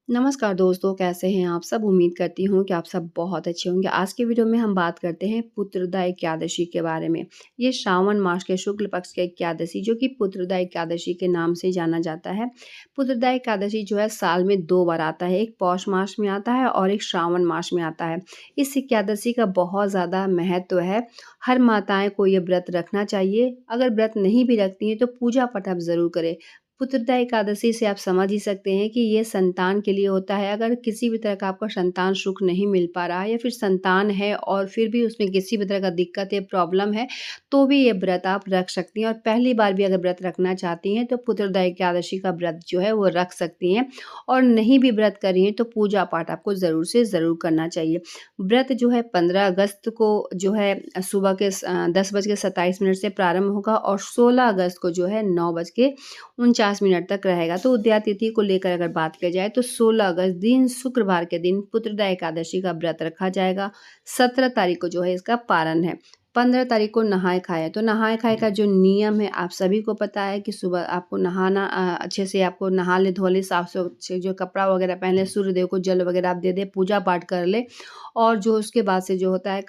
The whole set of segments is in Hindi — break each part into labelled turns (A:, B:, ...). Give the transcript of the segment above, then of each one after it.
A: नमस्कार दोस्तों, कैसे हैं आप सब? उम्मीद करती हूँ कि आप सब बहुत अच्छे होंगे। आज के वीडियो में हम बात करते हैं पुत्रदा एकादशी के बारे में। ये श्रावण मास के शुक्ल पक्ष की एकादशी जो कि पुत्रदा एकादशी के नाम से जाना जाता है। पुत्रदा एकादशी जो है साल में 2 बार आता है, एक पौष मास में आता है और एक श्रावण मास में आता है। इस एकादशी का बहुत ज़्यादा महत्व है। हर माताएँ को ये व्रत रखना चाहिए। अगर व्रत नहीं भी रखती हैं तो पूजा पाठ आप ज़रूर करें। पुत्रदा एकादशी से आप समझ ही सकते हैं कि ये संतान के लिए होता है। अगर किसी भी तरह का आपका संतान सुख नहीं मिल पा रहा है या फिर संतान है और फिर भी उसमें किसी भी तरह का दिक्कत है, प्रॉब्लम है, तो भी ये व्रत आप रख सकती हैं और पहली बार भी अगर व्रत रखना चाहती हैं तो पुत्रदा एकादशी का व्रत जो है वो रख सकती हैं। और नहीं भी व्रत कर रही हैं तो पूजा पाठ आपको ज़रूर से ज़रूर करना चाहिए। व्रत जो है 15 अगस्त को जो है सुबह के 10:27 से प्रारंभ होगा और 16 अगस्त को जो है 9:49 मिनट तक रहेगा। तो उदया तिथि को लेकर अगर बात की जाए तो 16 अगस्त दिन शुक्रवार के दिन पुत्रदा एकादशी का व्रत रखा जाएगा। 17 तारीख को जो है इसका पारण है। 15 तारीख को नहाए खाए, तो नहाए खाए का जो नियम है आप सभी को पता है कि सुबह आपको नहाना, अच्छे से आपको नहा ले धो ले, साफ से जो कपड़ा वगैरह पहन ले, सूर्य देव को जल वगैरह आप दे दे, पूजा पाठ कर ले। और जो उसके बाद से जो होता है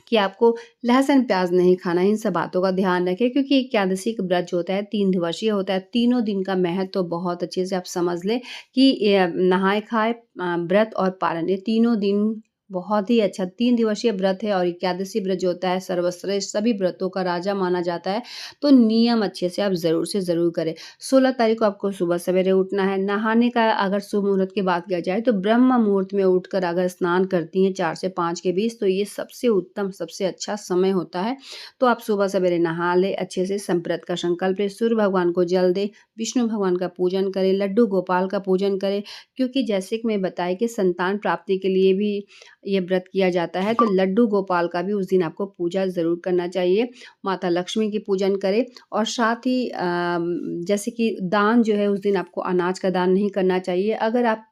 A: कि आपको लहसुन प्याज नहीं खाना है। इन सब बातों का ध्यान रखें क्योंकि एकादशी का व्रत जो होता है 3 दिवसीय होता है। तीनों दिन का महत्व तो बहुत अच्छे से आप समझ लें कि ये नहाए खाए, व्रत और पारण, ये तीनों दिन बहुत ही अच्छा 3 दिवसीय व्रत है। और एकादशी व्रत जो होता है सर्वश्रेष्ठ सभी व्रतों का राजा माना जाता है। तो नियम अच्छे से आप ज़रूर से ज़रूर करें। 16 तारीख को आपको सुबह सवेरे उठना है। नहाने का अगर शुभ मुहूर्त की बात किया जाए तो ब्रह्म मुहूर्त में उठकर अगर स्नान करती हैं 4 से 5 के बीच, तो ये सबसे उत्तम, सबसे अच्छा समय होता है। तो आप सुबह सवेरे नहा लें, अच्छे से संव्रत का संकल्प लें, सूर्य भगवान को जल दें, विष्णु भगवान का पूजन करें, लड्डू गोपाल का पूजन करें। क्योंकि जैसे कि मैं बताई कि संतान प्राप्ति के लिए भी ये व्रत किया जाता है, तो लड्डू गोपाल का भी उस दिन आपको पूजा ज़रूर करना चाहिए। माता लक्ष्मी की पूजन करें और साथ ही जैसे कि दान जो है उस दिन आपको अनाज का दान नहीं करना चाहिए। अगर आप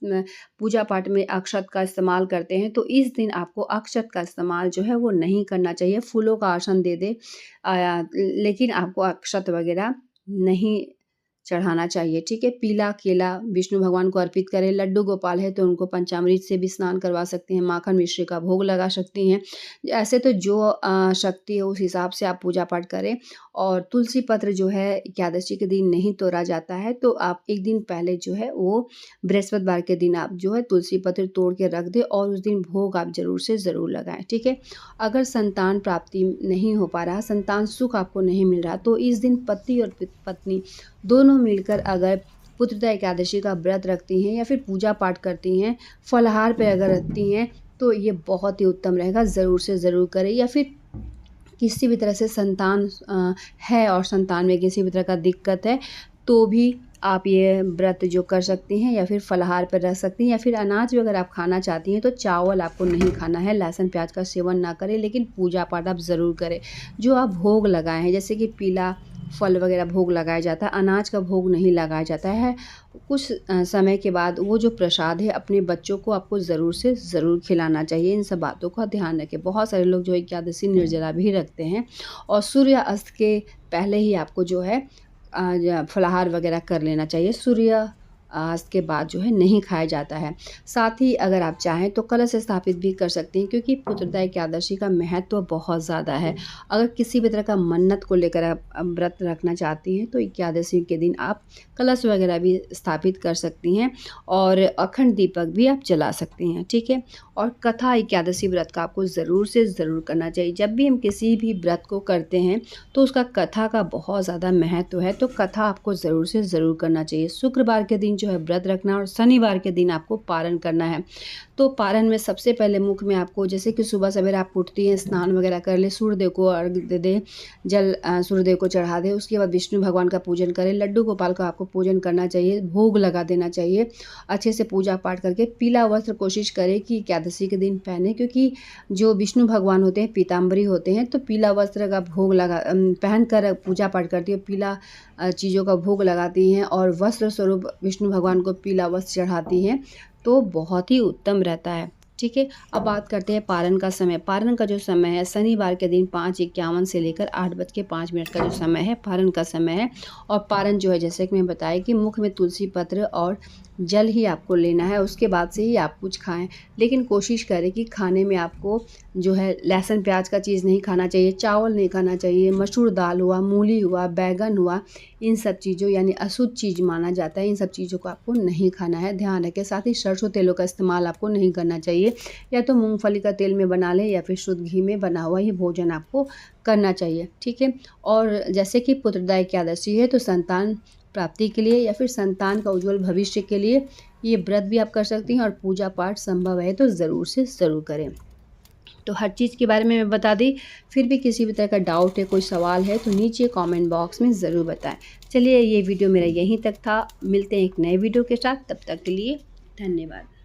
A: पूजा पाठ में अक्षत का इस्तेमाल करते हैं तो इस दिन आपको अक्षत का इस्तेमाल जो है वो नहीं करना चाहिए। फूलों का आसन दे दें, लेकिन आपको अक्षत वगैरह नहीं चढ़ाना चाहिए, ठीक है। पीला केला विष्णु भगवान को अर्पित करें। लड्डू गोपाल है तो उनको पंचामृत से भी स्नान करवा सकते हैं, माखन मिश्री का भोग लगा सकती हैं। ऐसे तो जो शक्ति है उस हिसाब से आप पूजा पाठ करें। और तुलसी पत्र जो है एकादशी के दिन नहीं तोड़ा जाता है, तो आप एक दिन पहले जो है वो बृहस्पतिवार के दिन आप जो है तुलसी पत्र तोड़ के रख दें और उस दिन भोग आप ज़रूर से ज़रूर लगाएं, ठीक है। अगर संतान प्राप्ति नहीं हो पा रहा, संतान सुख आपको नहीं मिल रहा, तो इस दिन पति और पत्नी दोनों मिलकर अगर पुत्रदा एकादशी का व्रत रखती हैं या फिर पूजा पाठ करती हैं, फलाहार पे अगर रखती हैं, तो ये बहुत ही उत्तम रहेगा। ज़रूर से ज़रूर करें। या फिर किसी भी तरह से संतान है और संतान में किसी भी तरह का दिक्कत है, तो भी आप ये व्रत जो कर सकती हैं या फिर फलाहार पर रख सकती हैं। या फिर अनाज भी अगर आप खाना चाहती हैं तो चावल आपको नहीं खाना है, लहसुन प्याज का सेवन ना करें, लेकिन पूजा पाठ आप ज़रूर करें। जो आप भोग लगाए हैं, जैसे कि पीला फल वगैरह भोग लगाया जाता है, अनाज का भोग नहीं लगाया जाता है। कुछ समय के बाद वो जो प्रसाद है अपने बच्चों को आपको ज़रूर से ज़रूर खिलाना चाहिए। इन सब बातों का ध्यान रखें। बहुत सारे लोग जो एकादशी निर्जला भी रखते हैं और सूर्य अस्त के पहले ही आपको जो है फलाहार वगैरह कर लेना चाहिए। सूर्य अस्त के बाद जो है नहीं खाया जाता है। साथ ही अगर आप चाहें तो कलश स्थापित भी कर सकती हैं, क्योंकि पुत्रदा एकादशी का महत्व बहुत ज़्यादा है। अगर किसी भी तरह का मन्नत को लेकर आप व्रत रखना चाहती हैं तो एकादशी के दिन आप कलश वगैरह भी स्थापित कर सकती हैं और अखंड दीपक भी आप जला सकती हैं, ठीक है। और कथा एकादशी व्रत का आपको ज़रूर से ज़रूर करना चाहिए। जब भी हम किसी भी व्रत को करते हैं तो उसका कथा का बहुत ज़्यादा महत्व है, तो कथा आपको ज़रूर से ज़रूर करना चाहिए। शुक्रवार के दिन जो है व्रत रखना और शनिवार के दिन आपको पारण करना है। तो पारण में सबसे पहले मुख में आपको, जैसे कि सुबह सवेरे आप उठती हैं, स्नान वगैरह कर ले, सूर्यदेव को अर्घ्य दे दें, जल सूर्यदेव को चढ़ा दें। उसके बाद विष्णु भगवान का पूजन करें, लड्डू गोपाल का आपको पूजन करना चाहिए, भोग लगा देना चाहिए। अच्छे से पूजा पाठ करके पीला वस्त्र कोशिश करें कि एकादशी के दिन पहने, क्योंकि जो विष्णु भगवान होते हैं पीताम्बरी होते हैं, तो पीला वस्त्र का भोग लगा पहन कर पूजा पाठ करती है, पीला चीज़ों का भोग लगाती हैं और वस्त्र स्वरूप विष्णु भगवान को पीला वस्त्र चढ़ाती हैं, तो बहुत ही उत्तम रहता है, ठीक है। अब बात करते हैं पारण का समय। पारण का जो समय है शनिवार के दिन 5:51 से लेकर 8:05 का जो समय है पारण का समय है। और पारण जो है, जैसे कि मैं बताया कि मुख में तुलसी पत्र और जल ही आपको लेना है, उसके बाद से ही आप कुछ खाएँ। लेकिन कोशिश करें कि खाने में आपको जो है लहसुन प्याज का चीज़ नहीं खाना चाहिए, चावल नहीं खाना चाहिए, मसूर दाल हुआ, मूली हुआ, बैंगन हुआ, इन सब चीज़ों यानी अशुद्ध चीज़ माना जाता है, इन सब चीज़ों को आपको नहीं खाना है, ध्यान रखें। साथ ही सरसों तेलों का इस्तेमाल आपको नहीं करना चाहिए, या तो मूँगफली का तेल में बना लें या फिर शुद्ध घी में बना हुआ ही भोजन आपको करना चाहिए, ठीक है। और जैसे कि पुत्रदा एकादशी है तो संतान प्राप्ति के लिए या फिर संतान का उज्जवल भविष्य के लिए ये व्रत भी आप कर सकती हैं, और पूजा पाठ संभव है तो ज़रूर से ज़रूर करें। तो हर चीज़ के बारे में मैं बता दी, फिर भी किसी भी तरह का डाउट है, कोई सवाल है तो नीचे कमेंट बॉक्स में ज़रूर बताएं। चलिए ये वीडियो मेरा यहीं तक था, मिलते हैं एक नए वीडियो के साथ, तब तक के लिए धन्यवाद।